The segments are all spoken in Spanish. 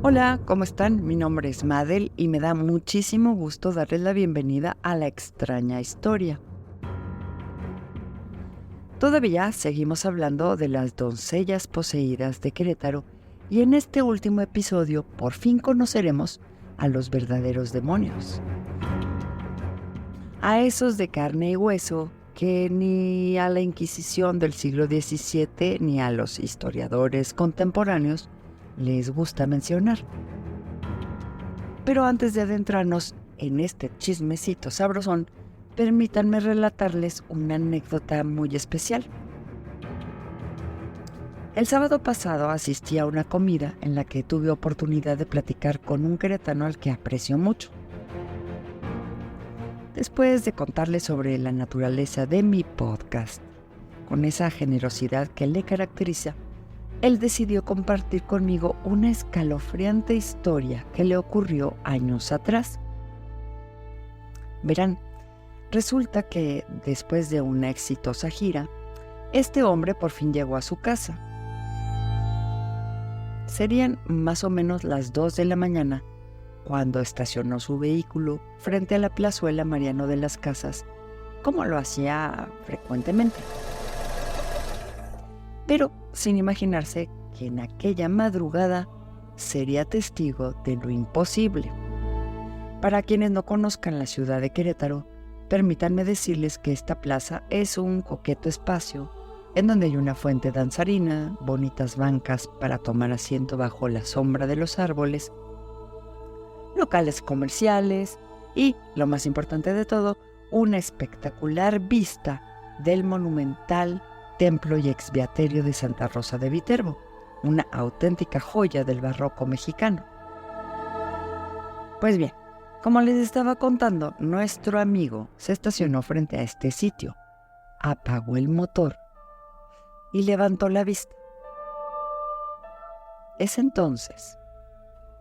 Hola, ¿cómo están? Mi nombre es Madel y me da muchísimo gusto darles la bienvenida a La Extraña Historia. Todavía seguimos hablando de las doncellas poseídas de Querétaro y en este último episodio por fin conoceremos a los verdaderos demonios. A esos de carne y hueso que ni a la Inquisición del siglo XVII ni a los historiadores contemporáneos les gusta mencionar. Pero antes de adentrarnos en este chismecito sabrosón, permítanme relatarles una anécdota muy especial. El sábado pasado asistí a una comida en la que tuve oportunidad de platicar con un queretano al que aprecio mucho. Después de contarles sobre la naturaleza de mi podcast, con esa generosidad que le caracteriza, él decidió compartir conmigo una escalofriante historia que le ocurrió años atrás. Verán, resulta que después de una exitosa gira, este hombre por fin llegó a su casa. Serían más o menos las 2 de la mañana cuando estacionó su vehículo frente a la plazuela Mariano de las Casas, como lo hacía frecuentemente. Pero sin imaginarse que en aquella madrugada sería testigo de lo imposible. Para quienes no conozcan la ciudad de Querétaro, permítanme decirles que esta plaza es un coqueto espacio en donde hay una fuente danzarina, bonitas bancas para tomar asiento bajo la sombra de los árboles, locales comerciales y, lo más importante de todo, una espectacular vista del monumental templo y exbeaterio de Santa Rosa de Viterbo, una auténtica joya del barroco mexicano. Pues bien, como les estaba contando, nuestro amigo se estacionó frente a este sitio, apagó el motor y levantó la vista. Es entonces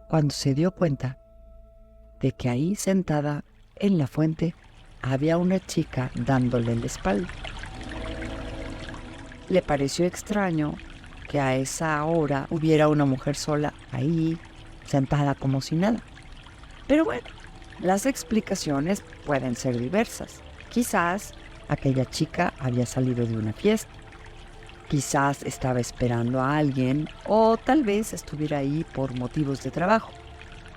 cuando se dio cuenta de que ahí sentada en la fuente había una chica dándole la espalda. Le pareció extraño que a esa hora hubiera una mujer sola ahí, sentada como si nada. Pero bueno, las explicaciones pueden ser diversas. Quizás aquella chica había salido de una fiesta. Quizás estaba esperando a alguien o tal vez estuviera ahí por motivos de trabajo.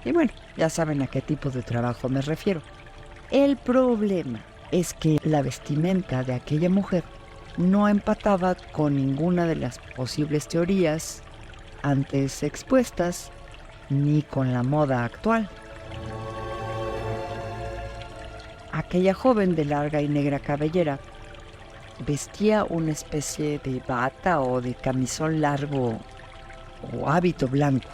Y bueno, ya saben a qué tipo de trabajo me refiero. El problema es que la vestimenta de aquella mujer no empataba con ninguna de las posibles teorías antes expuestas ni con la moda actual. Aquella joven de larga y negra cabellera vestía una especie de bata o de camisón largo o hábito blanco.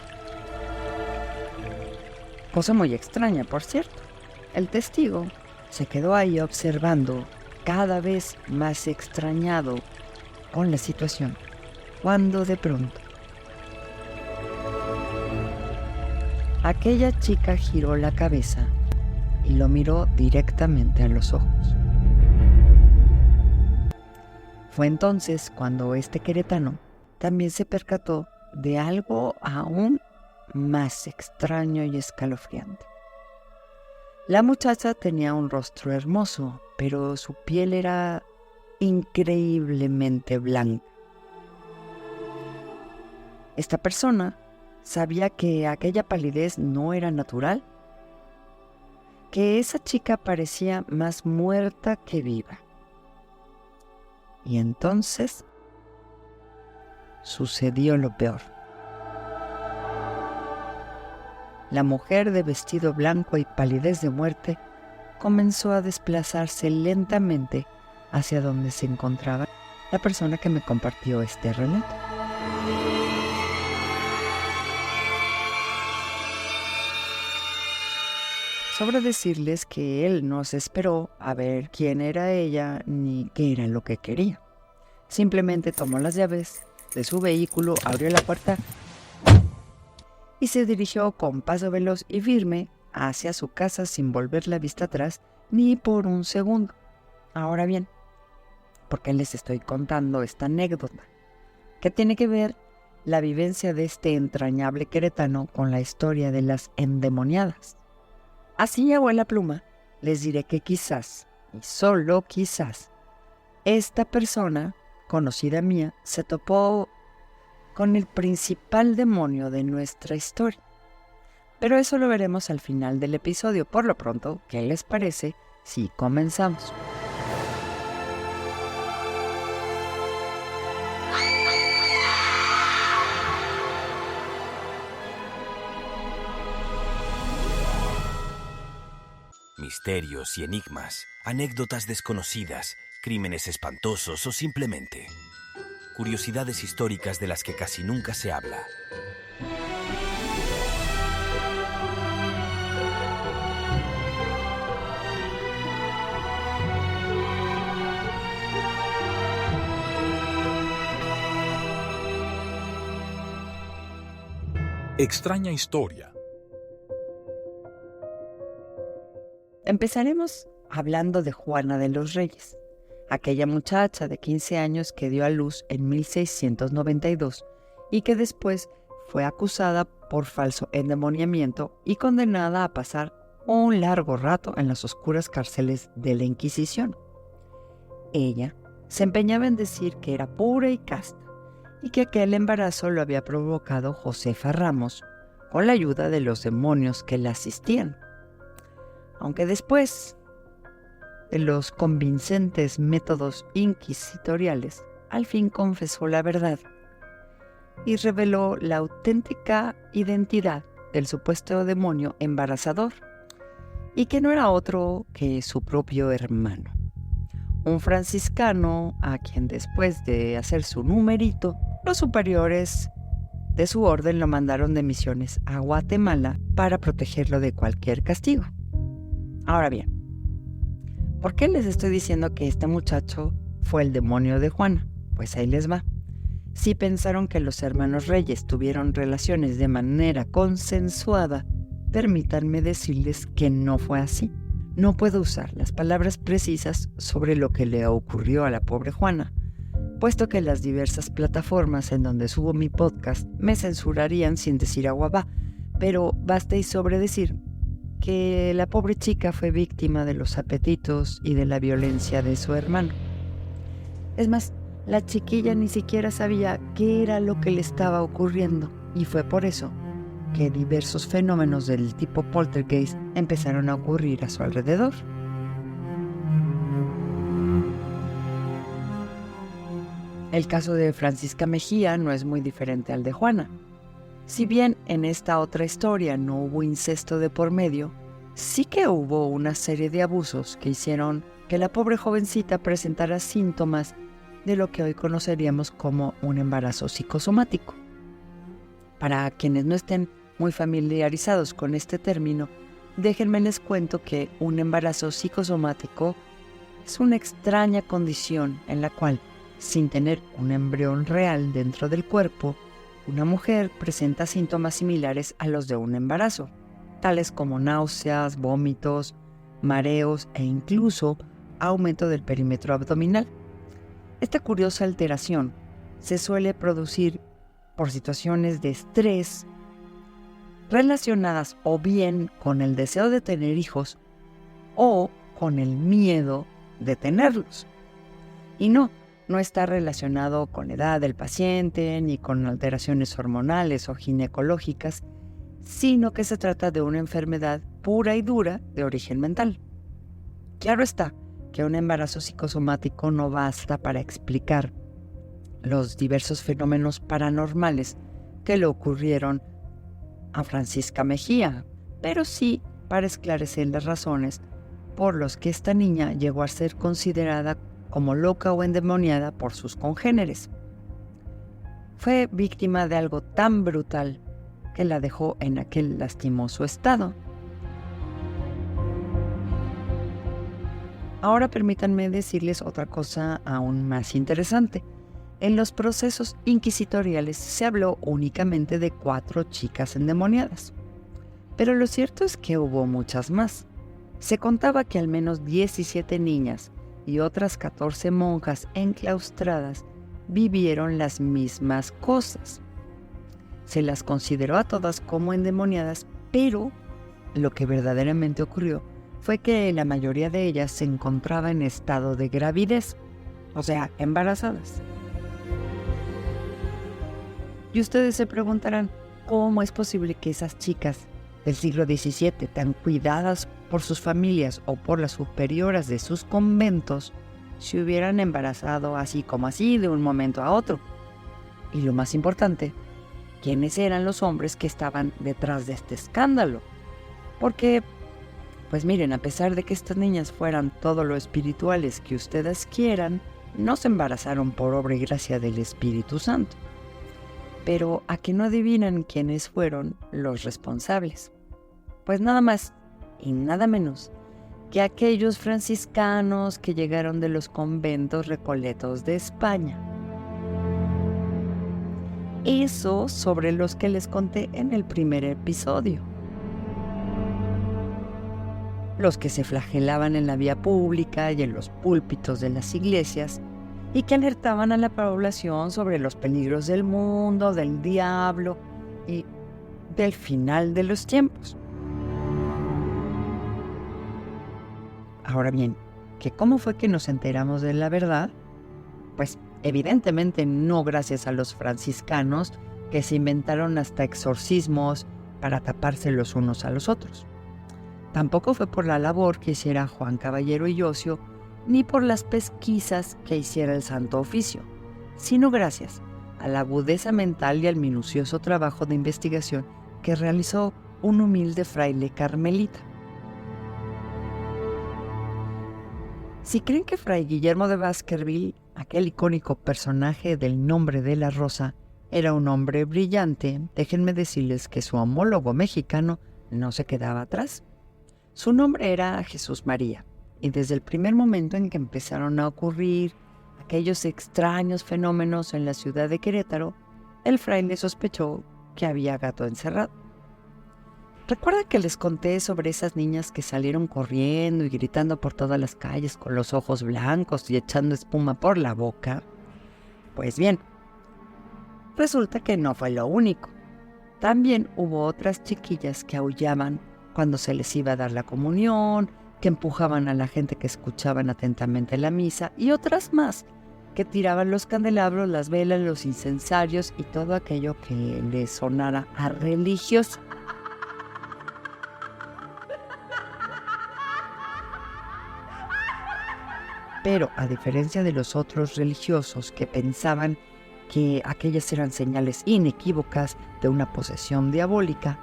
Cosa muy extraña, por cierto. El testigo se quedó ahí observando, cada vez más extrañado con la situación, cuando de pronto aquella chica giró la cabeza y lo miró directamente a los ojos. Fue entonces cuando este queretano también se percató de algo aún más extraño y escalofriante. La muchacha tenía un rostro hermoso, pero su piel era increíblemente blanca. Esta persona sabía que aquella palidez no era natural, que esa chica parecía más muerta que viva. Y entonces sucedió lo peor. La mujer de vestido blanco y palidez de muerte comenzó a desplazarse lentamente hacia donde se encontraba la persona que me compartió este relato. Sobra decirles que él no se esperó a ver quién era ella ni qué era lo que quería. Simplemente tomó las llaves de su vehículo, abrió la puerta y se dirigió con paso veloz y firme hacia su casa sin volver la vista atrás ni por un segundo. Ahora bien, ¿por qué les estoy contando esta anécdota? ¿Qué tiene que ver la vivencia de este entrañable queretano con la historia de las endemoniadas. Así llegó la pluma, les diré que quizás, y solo quizás, esta persona, conocida mía, se topó con el principal demonio de nuestra historia. Pero eso lo veremos al final del episodio. Por lo pronto, ¿qué les parece si comenzamos? Misterios y enigmas, anécdotas desconocidas, crímenes espantosos o simplemente curiosidades históricas de las que casi nunca se habla. Extraña historia. Empezaremos hablando de Juana de los Reyes, aquella muchacha de 15 años que dio a luz en 1692 y que después fue acusada por falso endemoniamiento y condenada a pasar un largo rato en las oscuras cárceles de la Inquisición. Ella se empeñaba en decir que era pura y casta y que aquel embarazo lo había provocado Josefa Ramos con la ayuda de los demonios que la asistían. Aunque después de los convincentes métodos inquisitoriales, al fin confesó la verdad y reveló la auténtica identidad del supuesto demonio embarazador, y que no era otro que su propio hermano, un franciscano a quien después de hacer su numerito, los superiores de su orden lo mandaron de misiones a Guatemala para protegerlo de cualquier castigo. Ahora bien, ¿por qué les estoy diciendo que este muchacho fue el demonio de Juana? Pues ahí les va. Si pensaron que los hermanos Reyes tuvieron relaciones de manera consensuada, permítanme decirles que no fue así. No puedo usar las palabras precisas sobre lo que le ocurrió a la pobre Juana, puesto que las diversas plataformas en donde subo mi podcast me censurarían sin decir agua va, pero basta y sobre decir que la pobre chica fue víctima de los apetitos y de la violencia de su hermano. Es más, la chiquilla ni siquiera sabía qué era lo que le estaba ocurriendo, y fue por eso que diversos fenómenos del tipo poltergeist empezaron a ocurrir a su alrededor. El caso de Francisca Mejía no es muy diferente al de Juana. Si bien en esta otra historia no hubo incesto de por medio, sí que hubo una serie de abusos que hicieron que la pobre jovencita presentara síntomas de lo que hoy conoceríamos como un embarazo psicosomático. Para quienes no estén muy familiarizados con este término, déjenme les cuento que un embarazo psicosomático es una extraña condición en la cual, sin tener un embrión real dentro del cuerpo, una mujer presenta síntomas similares a los de un embarazo, tales como náuseas, vómitos, mareos e incluso aumento del perímetro abdominal. Esta curiosa alteración se suele producir por situaciones de estrés relacionadas o bien con el deseo de tener hijos o con el miedo de tenerlos. Y no está relacionado con la edad del paciente ni con alteraciones hormonales o ginecológicas, sino que se trata de una enfermedad pura y dura de origen mental. Claro está que un embarazo psicosomático no basta para explicar los diversos fenómenos paranormales que le ocurrieron a Francisca Mejía, pero sí para esclarecer las razones por las que esta niña llegó a ser considerada como loca o endemoniada por sus congéneres. Fue víctima de algo tan brutal que la dejó en aquel lastimoso estado. Ahora permítanme decirles otra cosa aún más interesante. En los procesos inquisitoriales se habló únicamente de 4 chicas endemoniadas, pero lo cierto es que hubo muchas más. Se contaba que al menos 17 niñas y otras 14 monjas enclaustradas vivieron las mismas cosas. se las consideró a todas como endemoniadas, pero lo que verdaderamente ocurrió fue que la mayoría de ellas se encontraba en estado de gravidez, o sea, embarazadas. Y ustedes se preguntarán, ¿cómo es posible que esas chicas del siglo XVII, tan cuidadas por sus familias o por las superioras de sus conventos, se hubieran embarazado así como así de un momento a otro? Y lo más importante, ¿quiénes eran los hombres que estaban detrás de este escándalo? Porque, pues miren, a pesar de que estas niñas fueran todo lo espirituales que ustedes quieran, no se embarazaron por obra y gracia del Espíritu Santo. Pero ¿a que no adivinan quiénes fueron los responsables? Pues nada más y nada menos que aquellos franciscanos que llegaron de los conventos recoletos de España. Esos sobre los que les conté en el primer episodio. Los que se flagelaban en la vía pública y en los púlpitos de las iglesias y que alertaban a la población sobre los peligros del mundo, del diablo y del final de los tiempos. Ahora bien, ¿que cómo fue que nos enteramos de la verdad? Pues evidentemente no gracias a los franciscanos, que se inventaron hasta exorcismos para taparse los unos a los otros. Tampoco fue por la labor que hiciera Juan Caballero y Ocio, ni por las pesquisas que hiciera el Santo Oficio, sino gracias a la agudeza mental y al minucioso trabajo de investigación que realizó un humilde fraile carmelita. Si creen que Fray Guillermo de Baskerville, aquel icónico personaje del Nombre de la Rosa, era un hombre brillante, déjenme decirles que su homólogo mexicano no se quedaba atrás. Su nombre era Jesús María, y desde el primer momento en que empezaron a ocurrir aquellos extraños fenómenos en la ciudad de Querétaro, el fraile sospechó que había gato encerrado. ¿Recuerdan que les conté sobre esas niñas que salieron corriendo y gritando por todas las calles con los ojos blancos y echando espuma por la boca? Pues bien, resulta que no fue lo único. También hubo otras chiquillas que aullaban cuando se les iba a dar la comunión, que empujaban a la gente que escuchaban atentamente la misa, y otras más que tiraban los candelabros, las velas, los incensarios y todo aquello que les sonara a religioso. Pero a diferencia de los otros religiosos que pensaban que aquellas eran señales inequívocas de una posesión diabólica,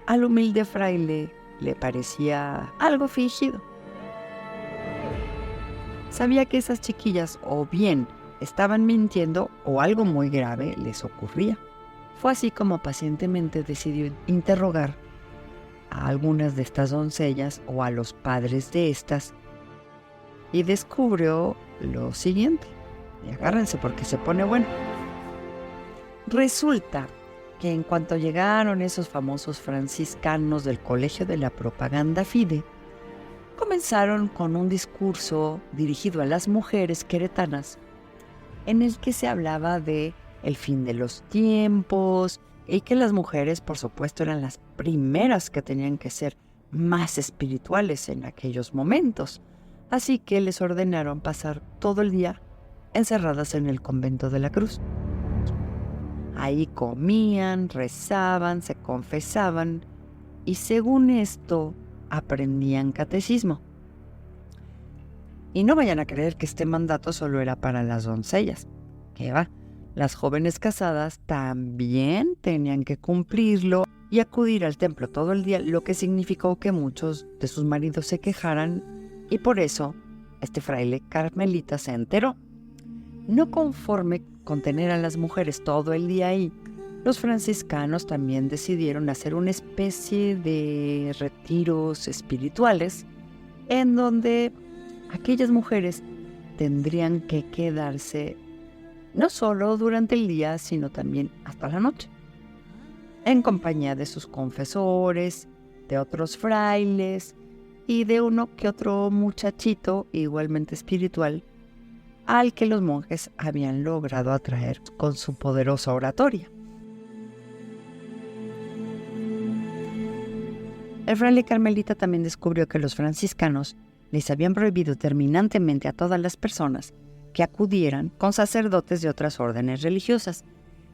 al humilde fraile le parecía algo fingido. Sabía que esas chiquillas o bien estaban mintiendo o algo muy grave les ocurría. Fue así como pacientemente decidió interrogar a algunas de estas doncellas o a los padres de estas y descubrió lo siguiente. Y agárrense porque se pone bueno. Resulta que en cuanto llegaron esos famosos franciscanos del Colegio de la Propaganda Fide, comenzaron con un discurso dirigido a las mujeres queretanas, en el que se hablaba de el fin de los tiempos y que las mujeres, por supuesto, eran las primeras que tenían que ser más espirituales en aquellos momentos. Así que les ordenaron pasar todo el día encerradas en el convento de la Cruz. Ahí comían, rezaban, se confesaban y según esto aprendían catecismo. Y no vayan a creer que este mandato solo era para las doncellas. ¿Qué va? Las jóvenes casadas también tenían que cumplirlo y acudir al templo todo el día, lo que significó que muchos de sus maridos se quejaran y por eso este fraile carmelita se enteró. No conforme con tener a las mujeres todo el día ahí, los franciscanos también decidieron hacer una especie de retiros espirituales en donde aquellas mujeres tendrían que quedarse no solo durante el día, sino también hasta la noche, en compañía de sus confesores, de otros frailes y de uno que otro muchachito igualmente espiritual al que los monjes habían logrado atraer con su poderosa oratoria. El fraile carmelita también descubrió que los franciscanos les habían prohibido terminantemente a todas las personas que acudieran con sacerdotes de otras órdenes religiosas.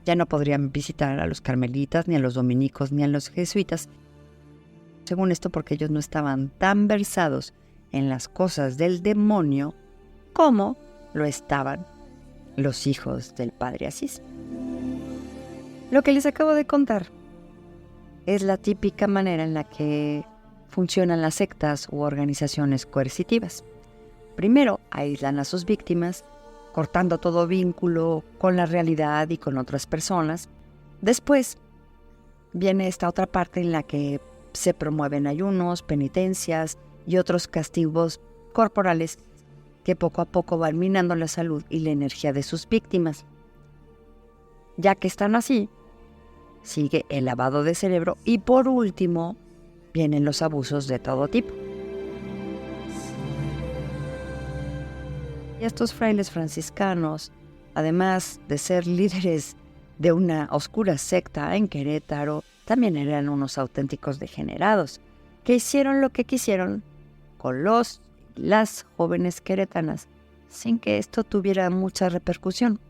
Ya no podrían visitar a los carmelitas, ni a los dominicos, ni a los jesuitas. Según esto, porque ellos no estaban tan versados en las cosas del demonio como lo estaban los hijos del padre Asís. Lo que les acabo de contar es la típica manera en la que funcionan las sectas u organizaciones coercitivas. Primero, aíslan a sus víctimas, cortando todo vínculo con la realidad y con otras personas. Después, viene esta otra parte en la que se promueven ayunos, penitencias y otros castigos corporales que poco a poco van minando la salud y la energía de sus víctimas. Ya que están así, sigue el lavado de cerebro y por último vienen los abusos de todo tipo. Y estos frailes franciscanos, además de ser líderes de una oscura secta en Querétaro, también eran unos auténticos degenerados, que hicieron lo que quisieron con las jóvenes queretanas, sin que esto tuviera mucha repercusión.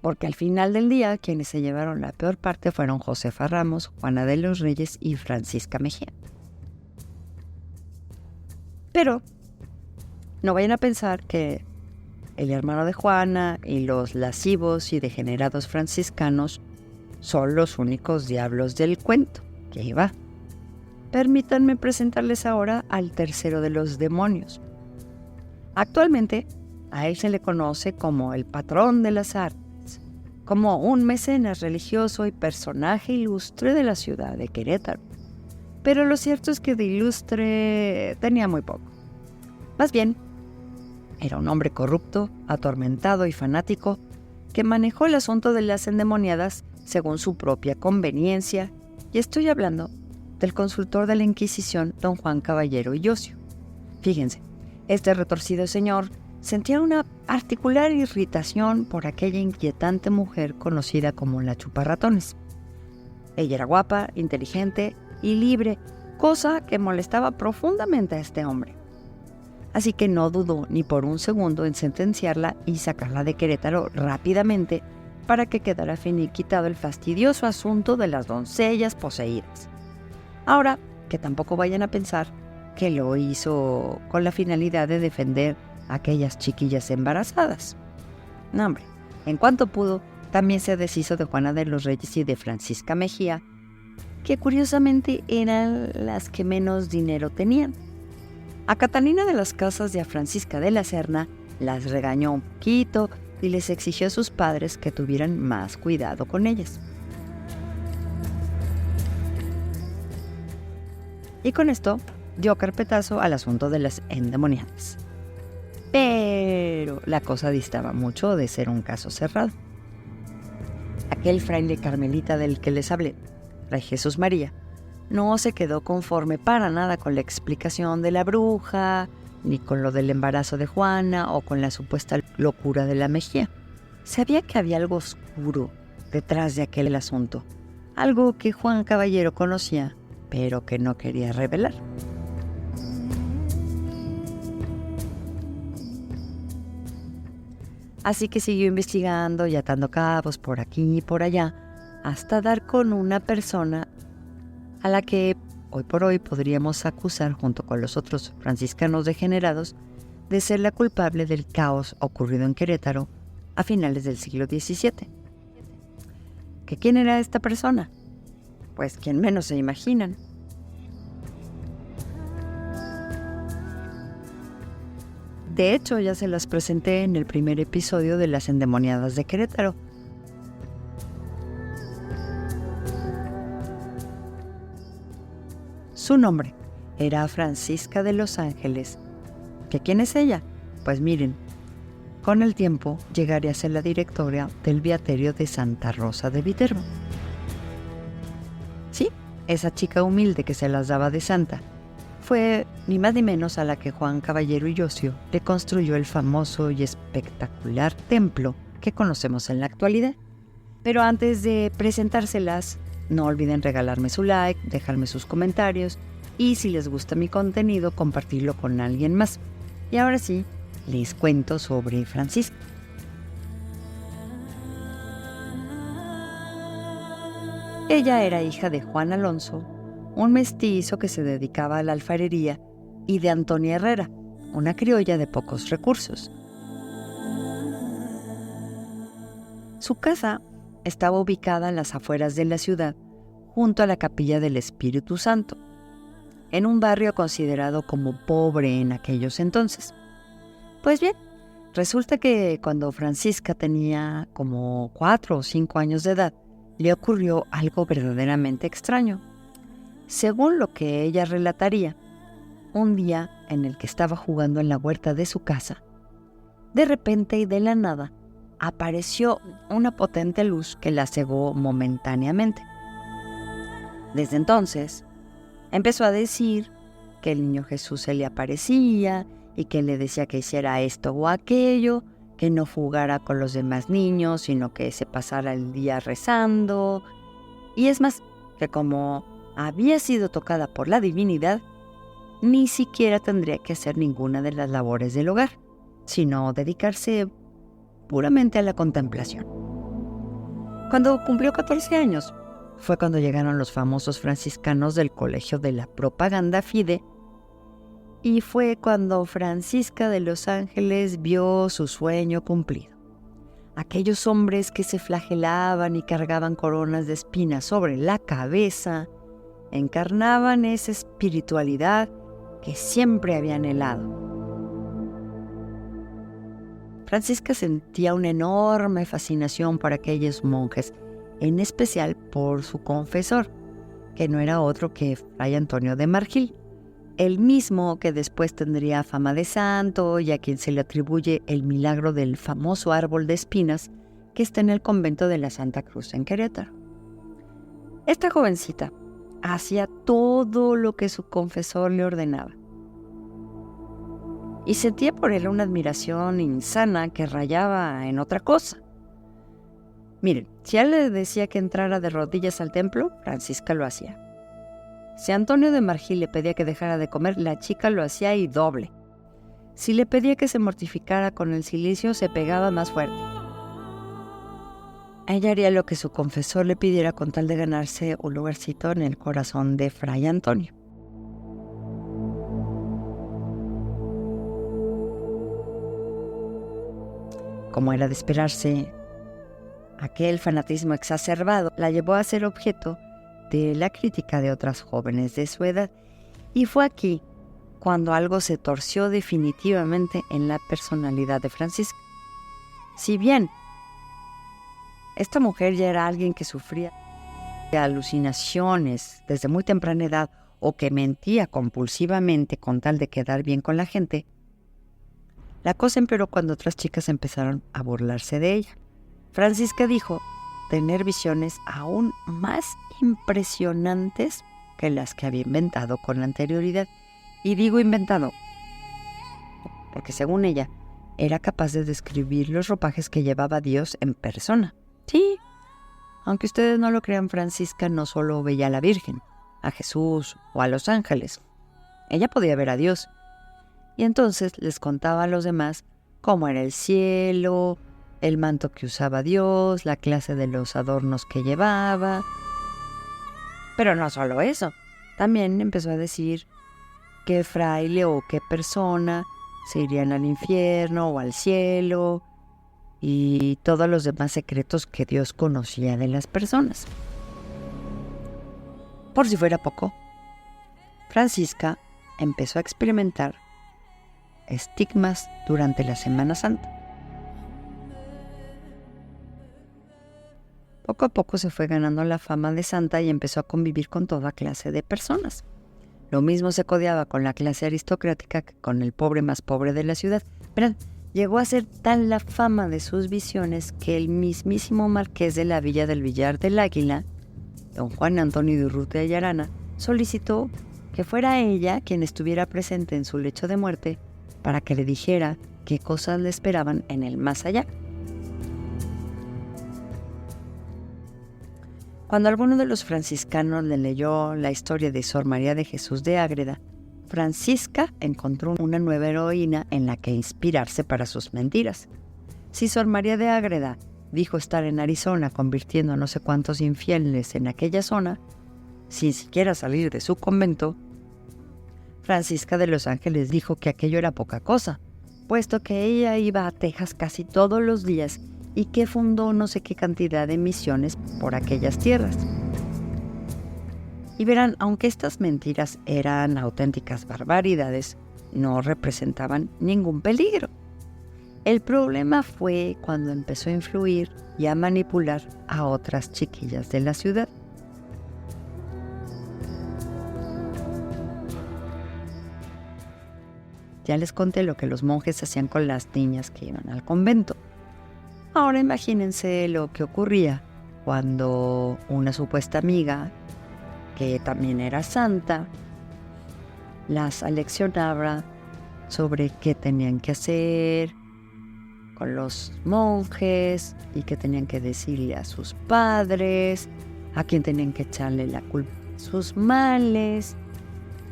Porque al final del día, quienes se llevaron la peor parte fueron Josefa Ramos, Juana de los Reyes y Francisca Mejía. Pero no vayan a pensar que el hermano de Juana y los lascivos y degenerados franciscanos son los únicos diablos del cuento. Que ahí va. Permítanme presentarles ahora al tercero de los demonios. Actualmente, a él se le conoce como el patrón de las artes, como un mecenas religioso y personaje ilustre de la ciudad de Querétaro. Pero lo cierto es que de ilustre tenía muy poco. Más bien, era un hombre corrupto, atormentado y fanático que manejó el asunto de las endemoniadas según su propia conveniencia, y estoy hablando del consultor de la Inquisición, don Juan Caballero y Ocio. Fíjense, este retorcido señor sentía una particular irritación por aquella inquietante mujer conocida como la chuparratones. Ella era guapa, inteligente y libre, cosa que molestaba profundamente a este hombre. Así que no dudó ni por un segundo en sentenciarla y sacarla de Querétaro rápidamente para que quedara finiquitado el fastidioso asunto de las doncellas poseídas. Ahora, que tampoco vayan a pensar que lo hizo con la finalidad de defender a aquellas chiquillas embarazadas. No, hombre, en cuanto pudo, también se deshizo de Juana de los Reyes y de Francisca Mejía, que curiosamente eran las que menos dinero tenían. A Catalina de las Casas y a Francisca de la Serna las regañó un poquito y les exigió a sus padres que tuvieran más cuidado con ellas. Y con esto dio carpetazo al asunto de las endemoniadas. Pero la cosa distaba mucho de ser un caso cerrado. Aquel fraile carmelita del que les hablé, Fray Jesús María, no se quedó conforme para nada con la explicación de la bruja, ni con lo del embarazo de Juana o con la supuesta locura de la Mejía. Sabía que había algo oscuro detrás de aquel asunto, algo que Juan Caballero conocía, pero que no quería revelar. Así que siguió investigando y atando cabos por aquí y por allá, hasta dar con una persona a la que hoy por hoy podríamos acusar, junto con los otros franciscanos degenerados, de ser la culpable del caos ocurrido en Querétaro a finales del siglo XVII. ¿Que quién era esta persona? Pues quien menos se imaginan. De hecho, ya se las presenté en el primer episodio de Las Endemoniadas de Querétaro. Su nombre era Francisca de los Ángeles. ¿Que quién es ella? Pues miren, con el tiempo llegaría a ser la directora del Beaterio de Santa Rosa de Viterbo. Sí, esa chica humilde que se las daba de santa fue ni más ni menos a la que Juan Caballero y Ocio le construyó el famoso y espectacular templo que conocemos en la actualidad. Pero antes de presentárselas, no olviden regalarme su like, dejarme sus comentarios y si les gusta mi contenido, compartirlo con alguien más. Y ahora sí, les cuento sobre Francisca. Ella era hija de Juan Alonso, un mestizo que se dedicaba a la alfarería, y de Antonia Herrera, una criolla de pocos recursos. Su casa estaba ubicada en las afueras de la ciudad, junto a la Capilla del Espíritu Santo, en un barrio considerado como pobre en aquellos entonces. Pues bien, resulta que cuando Francisca tenía como 4 o 5 años de edad, le ocurrió algo verdaderamente extraño. Según lo que ella relataría, un día en el que estaba jugando en la huerta de su casa, de repente y de la nada, apareció una potente luz que la cegó momentáneamente. Desde entonces, empezó a decir que el niño Jesús se le aparecía y que le decía que hiciera esto o aquello, que no jugara con los demás niños, sino que se pasara el día rezando. Y es más, que como había sido tocada por la divinidad, ni siquiera tendría que hacer ninguna de las labores del hogar, sino dedicarse puramente a la contemplación. Cuando cumplió 14 años, fue cuando llegaron los famosos franciscanos del Colegio de la Propaganda Fide, y fue cuando Francisca de los Ángeles vio su sueño cumplido. Aquellos hombres que se flagelaban y cargaban coronas de espinas sobre la cabeza, encarnaban esa espiritualidad que siempre había anhelado. Francisca sentía una enorme fascinación por aquellos monjes, en especial por su confesor, que no era otro que Fray Antonio de Margil, el mismo que después tendría fama de santo y a quien se le atribuye el milagro del famoso árbol de espinas que está en el convento de la Santa Cruz en Querétaro. Esta jovencita hacía todo lo que su confesor le ordenaba y sentía por él una admiración insana que rayaba en otra cosa. Miren, si él le decía que entrara de rodillas al templo, Francisca lo hacía. Si Antonio de Margil le pedía que dejara de comer, la chica lo hacía y doble. Si le pedía que se mortificara con el cilicio, se pegaba más fuerte. Ella haría lo que su confesor le pidiera con tal de ganarse un lugarcito en el corazón de Fray Antonio. Como era de esperarse, aquel fanatismo exacerbado la llevó a ser objeto de la crítica de otras jóvenes de su edad, y fue aquí cuando algo se torció definitivamente en la personalidad de Francisca. Si bien esta mujer ya era alguien que sufría de alucinaciones desde muy temprana edad o que mentía compulsivamente con tal de quedar bien con la gente, la cosa empeoró cuando otras chicas empezaron a burlarse de ella. Francisca dijo tener visiones aún más impresionantes que las que había inventado con anterioridad. Y digo inventado porque según ella era capaz de describir los ropajes que llevaba Dios en persona. Sí, aunque ustedes no lo crean, Francisca no solo veía a la Virgen, a Jesús o a los ángeles. Ella podía ver a Dios. Y entonces les contaba a los demás cómo era el cielo, el manto que usaba Dios, la clase de los adornos que llevaba. Pero no solo eso, también empezó a decir qué fraile o qué persona se irían al infierno o al cielo y todos los demás secretos que Dios conocía de las personas. Por si fuera poco, Francisca empezó a experimentar estigmas durante la Semana Santa. Poco a poco se fue ganando la fama de santa y empezó a convivir con toda clase de personas. Lo mismo se codeaba con la clase aristocrática que con el pobre más pobre de la ciudad. Pero llegó a ser tal la fama de sus visiones que el mismísimo marqués de la Villa del Villar del Águila, don Juan Antonio de Urrutia y Arana, solicitó que fuera ella quien estuviera presente en su lecho de muerte para que le dijera qué cosas le esperaban en el más allá. Cuando alguno de los franciscanos le leyó la historia de Sor María de Jesús de Ágreda, Francisca encontró una nueva heroína en la que inspirarse para sus mentiras. Si Sor María de Ágreda dijo estar en Arizona convirtiendo a no sé cuántos infieles en aquella zona, sin siquiera salir de su convento, Francisca de los Ángeles dijo que aquello era poca cosa, puesto que ella iba a Texas casi todos los días y que fundó no sé qué cantidad de misiones por aquellas tierras. Y verán, aunque estas mentiras eran auténticas barbaridades, no representaban ningún peligro. El problema fue cuando empezó a influir y a manipular a otras chiquillas de la ciudad. Ya les conté lo que los monjes hacían con las niñas que iban al convento. Ahora imagínense lo que ocurría cuando una supuesta amiga, que también era santa, las aleccionaba sobre qué tenían que hacer con los monjes y qué tenían que decirle a sus padres, a quién tenían que echarle la culpa de sus males,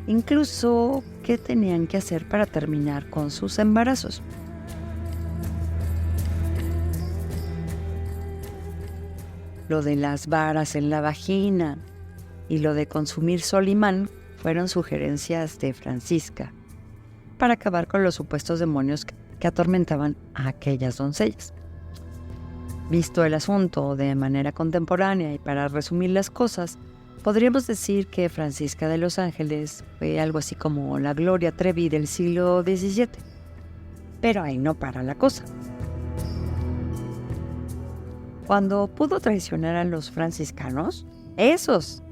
incluso qué tenían que hacer para terminar con sus embarazos. Lo de las varas en la vagina y lo de consumir Solimán fueron sugerencias de Francisca para acabar con los supuestos demonios que atormentaban a aquellas doncellas. Visto el asunto de manera contemporánea y para resumir las cosas, podríamos decir que Francisca de los Ángeles fue algo así como la Gloria Trevi del siglo XVII. Pero ahí no para la cosa. Cuando pudo traicionar a los franciscanos, esos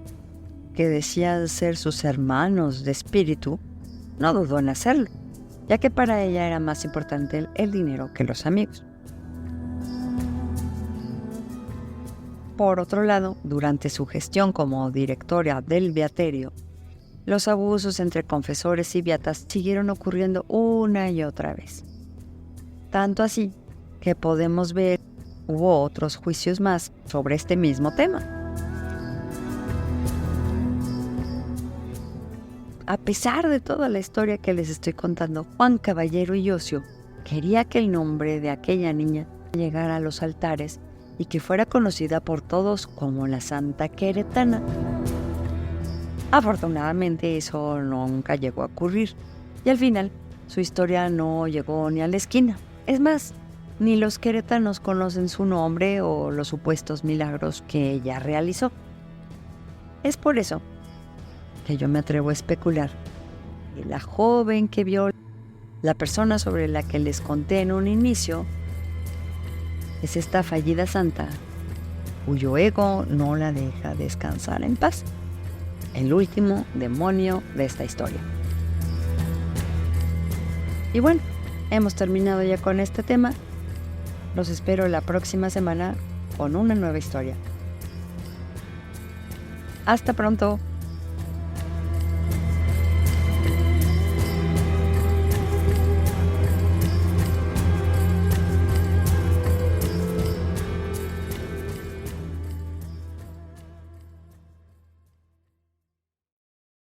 que decían ser sus hermanos de espíritu, no dudó en hacerlo, ya que para ella era más importante el dinero que los amigos. Por otro lado, durante su gestión como directora del beaterio, los abusos entre confesores y beatas siguieron ocurriendo una y otra vez. Tanto así que podemos ver hubo otros juicios más sobre este mismo tema. A pesar de toda la historia que les estoy contando, Juan Caballero y Ocio quería que el nombre de aquella niña llegara a los altares y que fuera conocida por todos como la Santa Queretana. Afortunadamente eso nunca llegó a ocurrir y al final su historia no llegó ni a la esquina. Es más, ni los queretanos conocen su nombre o los supuestos milagros que ella realizó. Es por eso que yo me atrevo a especular que la joven que vio la persona sobre la que les conté en un inicio es esta fallida santa cuyo ego no la deja descansar en paz. El último demonio de esta historia. Y bueno, hemos terminado ya con este tema. Los espero la próxima semana con una nueva historia. Hasta pronto.